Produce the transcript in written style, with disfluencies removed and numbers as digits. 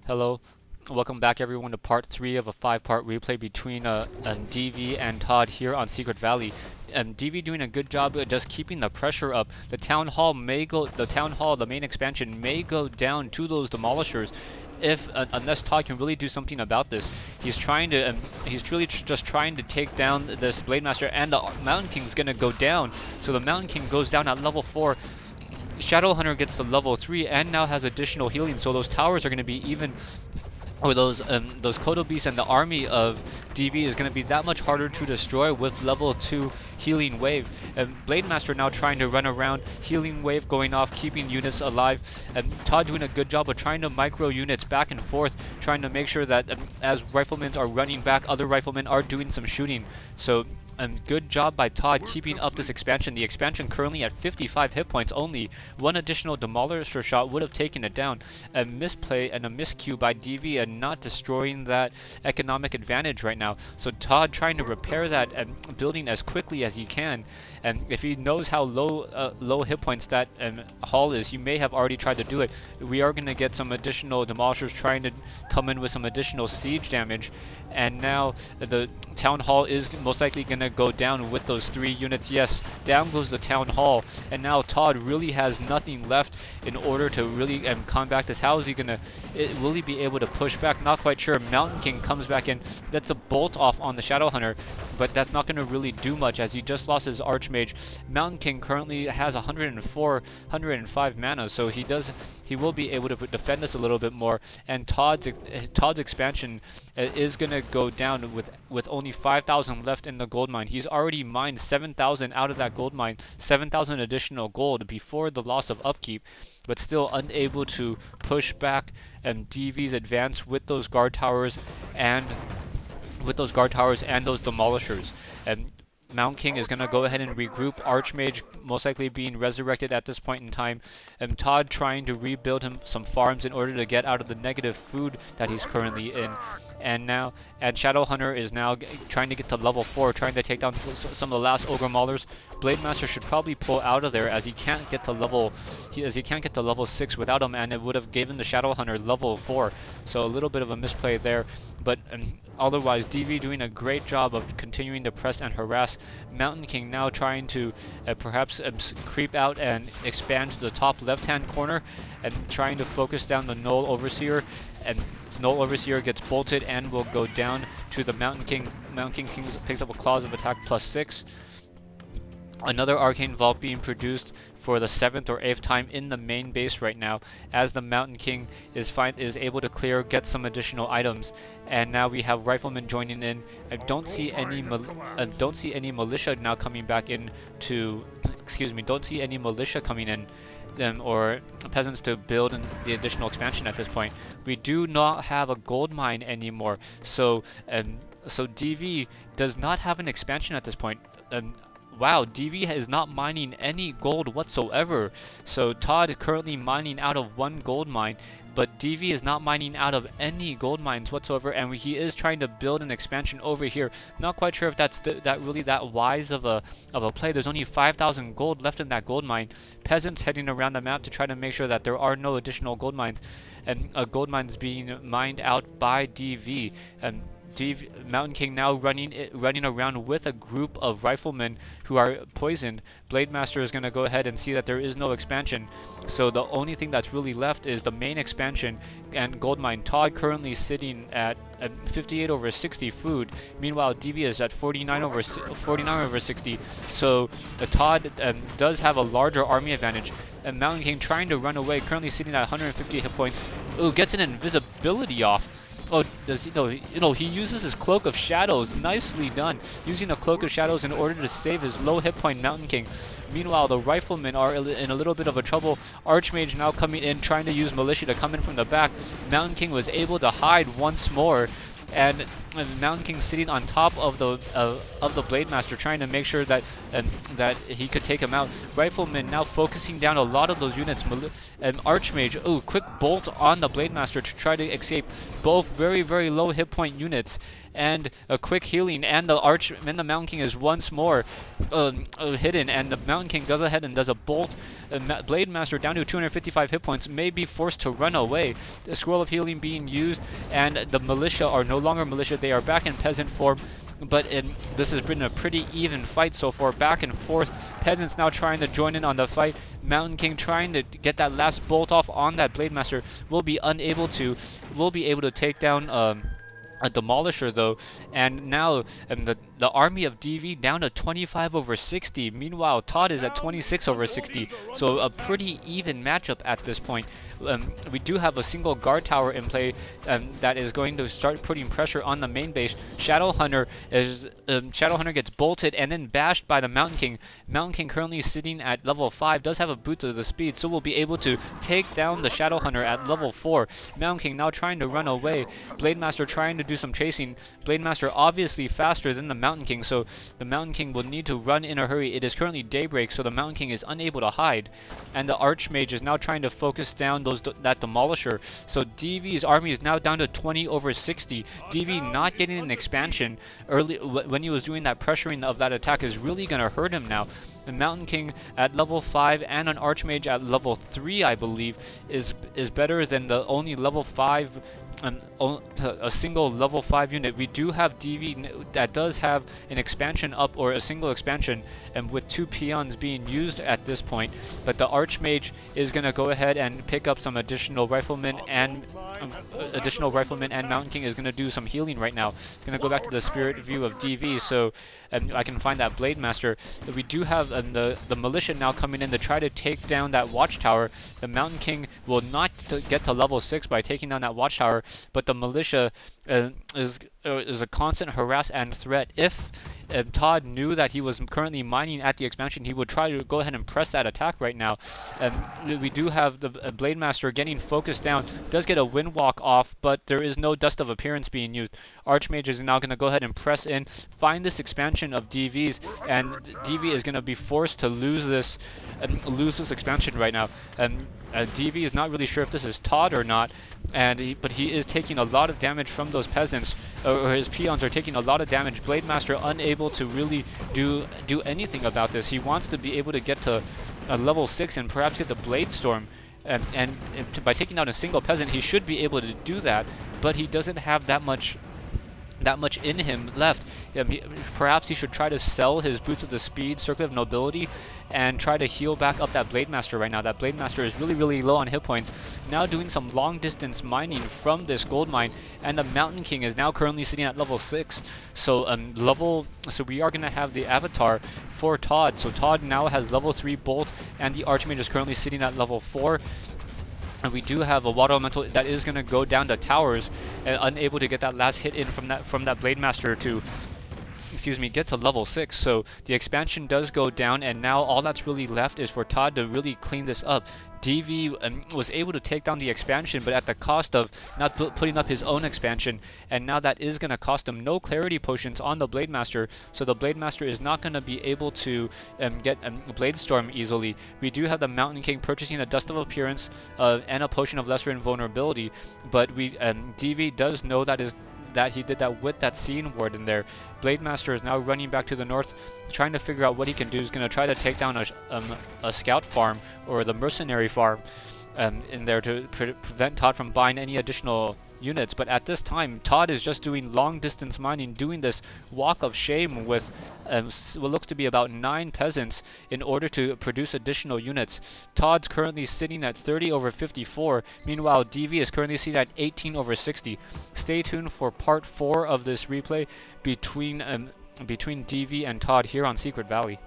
Hello, welcome back everyone to part 3 of a 5-part replay between DV and ToD here on Secret Valley. DV doing a good job of just keeping the pressure up. The town hall, the main expansion may go down to those demolishers if unless ToD can really do something about this. He's trying to, he's truly just trying to take down this Blade Master, and the Mountain King's gonna go down. So the Mountain King goes down at level 4. Shadow Hunter gets to level 3 and now has additional healing, so those towers are going to be even, or those Kodo beasts and the army of DV is going to be that much harder to destroy with level 2 healing wave. Blade Master now trying to run around, healing wave going off, keeping units alive. ToD doing a good job of trying to micro units back and forth, trying to make sure that as riflemen are running back, other riflemen are doing some shooting. So good job by ToD keeping up this expansion. The expansion currently at 55 hit points only. One additional demolisher shot would have taken it down. A misplay and a miscue by DV and not destroying that economic advantage right now. So ToD trying to repair that building as quickly as he can. And if he knows how low hit points that hall is, he may have already tried to do it. We are going to get some additional demolishers trying to come in with some additional siege damage. And now the town hall is most likely going to go down with those 3 units. Yes, down goes the town hall, and now ToD really has nothing left in order to really combat this. How is he gonna? Will he be able to push back? Not quite sure. Mountain King comes back in. That's a bolt off on the Shadow Hunter, but that's not going to really do much as he just lost his Archmage. Mountain King currently has 104, 105 mana, so he will be able to defend this a little bit more. And ToD's expansion is going to go down with only 5,000 left in the gold mine. He's already mined 7,000 out of that gold mine, 7,000 additional gold before the loss of upkeep, but still unable to push back DV's advance with those guard towers and those demolishers. Mountain King is going to go ahead and regroup. Archmage most likely being resurrected at this point in time. ToD trying to rebuild him some farms in order to get out of the negative food that he's currently in. And Shadow Hunter is now trying to get to level 4, trying to take down some of the last Ogre Maulers. Blade Master should probably pull out of there as he can't get to level 6 without him, and it would have given the Shadow Hunter level 4. So a little bit of a misplay there, but otherwise DV doing a great job of continuing to press and harass. Mountain King now trying to perhaps creep out and expand to the top left-hand corner and trying to focus down the Null Overseer. And Null Overseer gets bolted and will go down to the Mountain King. Mountain King picks up a Claws of Attack +6. Another Arcane Vault being produced for the 7th or 8th time in the main base right now, as the Mountain King is able to get some additional items. And now we have Riflemen joining in. I don't see any militia now coming back in to, don't see any militia coming in. Or peasants to build in the additional expansion at this point. We do not have a gold mine anymore, so DV does not have an expansion at this point. Wow, DV is not mining any gold whatsoever. So ToD is currently mining out of 1 gold mine, but DV is not mining out of any gold mines whatsoever, and he is trying to build an expansion over here. Not quite sure if that's really that wise of a play. There's only 5,000 gold left in that gold mine. Peasants heading around the map to try to make sure that there are no additional gold mines, and gold mines being mined out by DV. Mountain King now running around with a group of riflemen who are poisoned. Blade Master is going to go ahead and see that there is no expansion, so the only thing that's really left is the main expansion and gold mine. ToD currently sitting at 58 over 60 food. Meanwhile, DV is at 49 over 60. So the ToD does have a larger army advantage. And Mountain King trying to run away, currently sitting at 150 hit points. Ooh, gets an invisibility off. Oh, does he? No, he uses his Cloak of Shadows. Nicely done. Using a Cloak of Shadows in order to save his low hit point Mountain King. Meanwhile, the Riflemen are in a little bit of a trouble. Archmage now coming in, trying to use Militia to come in from the back. Mountain King was able to hide once more. And Mountain King sitting on top of the Blade Master, trying to make sure that that he could take him out. Rifleman now focusing down a lot of those units. Archmage, ooh, quick bolt on the Blade Master to try to escape both very, very low hit point units. and a quick healing, and the Mountain King is once more hidden, and the Mountain King goes ahead and does a bolt. Blade Master down to 255 hit points, may be forced to run away. The Scroll of Healing being used, and the militia are no longer militia, they are back in peasant form. But this has been a pretty even fight so far, back and forth. Peasants now trying to join in on the fight. Mountain King trying to get that last bolt off on that Blade Master, will be able to take down a Demolisher though, and now the army of DV down to 25 over 60. Meanwhile, ToD is at 26 over 60, so a pretty even matchup at this point. We do have a single guard tower in play that is going to start putting pressure on the main base. Shadowhunter gets bolted and then bashed by the Mountain King. Mountain King currently sitting at level 5, does have a boot of the speed, so will be able to take down the Shadowhunter at level 4. Mountain King now trying to run away. Blade Master trying to do some chasing. Blade Master obviously faster than the Mountain King, so the Mountain King will need to run in a hurry. It is currently daybreak, so the Mountain King is unable to hide, and the Archmage is now trying to focus down that Demolisher. So DV's army is now down to 20 over 60. DV not getting an expansion early when he was doing that pressuring of that attack is really going to hurt him now. The Mountain King at level 5 and an Archmage at level 3, I believe, is better than the only level 5, a single level 5 unit. We do have DV that does have an expansion up, or a single expansion, and with 2 peons being used at this point. But the Archmage is going to go ahead and pick up some additional riflemen, and Mountain King is going to do some healing right now. Going to go back to the spirit view of DV, so I can find that Blade Master. We do have the militia now coming in to try to take down that watchtower. The Mountain King will not get to level 6 by taking down that watchtower, but the militia is a constant harass and threat. If ToD knew that he was currently mining at the expansion, he would try to go ahead and press that attack right now. We do have the Blade Master getting focused down, does get a Windwalk off, but there is no Dust of Appearance being used. Archmage is now going to go ahead and press in, find this expansion of DV's, and DV is going to be forced to lose this expansion right now. DV is not really sure if this is ToD or not, but he is taking a lot of damage from those peasants, or his peons are taking a lot of damage. Blade Master unable to really do anything about this. He wants to be able to get to level 6 and perhaps get the Blade Storm, and by taking out a single peasant, he should be able to do that, but he doesn't have that much in him left. Perhaps he should try to sell his Boots of the Speed, Circuit of Nobility, and try to heal back up that Blade Master right now. That Blade Master is really low on hit points. Now doing some long distance mining from this gold mine, and the Mountain King is now currently sitting at level 6. So we are going to have the avatar for ToD. So ToD now has level 3 Bolt, and the Archmage is currently sitting at level 4. And we do have a Water Elemental that is going to go down to towers, and unable to get that last hit in from that Blade Master to, get to level 6. So the expansion does go down, and now all that's really left is for ToD to really clean this up. DV was able to take down the expansion, but at the cost of not putting up his own expansion, and now that is going to cost him no clarity potions on the Blade Master, so the Blade Master is not going to be able to get Blade Storm easily. We do have the Mountain King purchasing a Dust of Appearance and a Potion of Lesser Invulnerability, but DV does know that he did that with that Scene Ward in there. Blade Master is now running back to the north, trying to figure out what he can do. He's going to try to take down a scout farm, or the mercenary farm in there, to prevent ToD from buying any additional units. But at this time, ToD is just doing long distance mining, doing this walk of shame with what looks to be about 9 peasants in order to produce additional units. ToD's currently sitting at 30 over 54. Meanwhile, DV is currently sitting at 18 over 60. Stay tuned for part 4 of this replay between DV and ToD here on Secret Valley.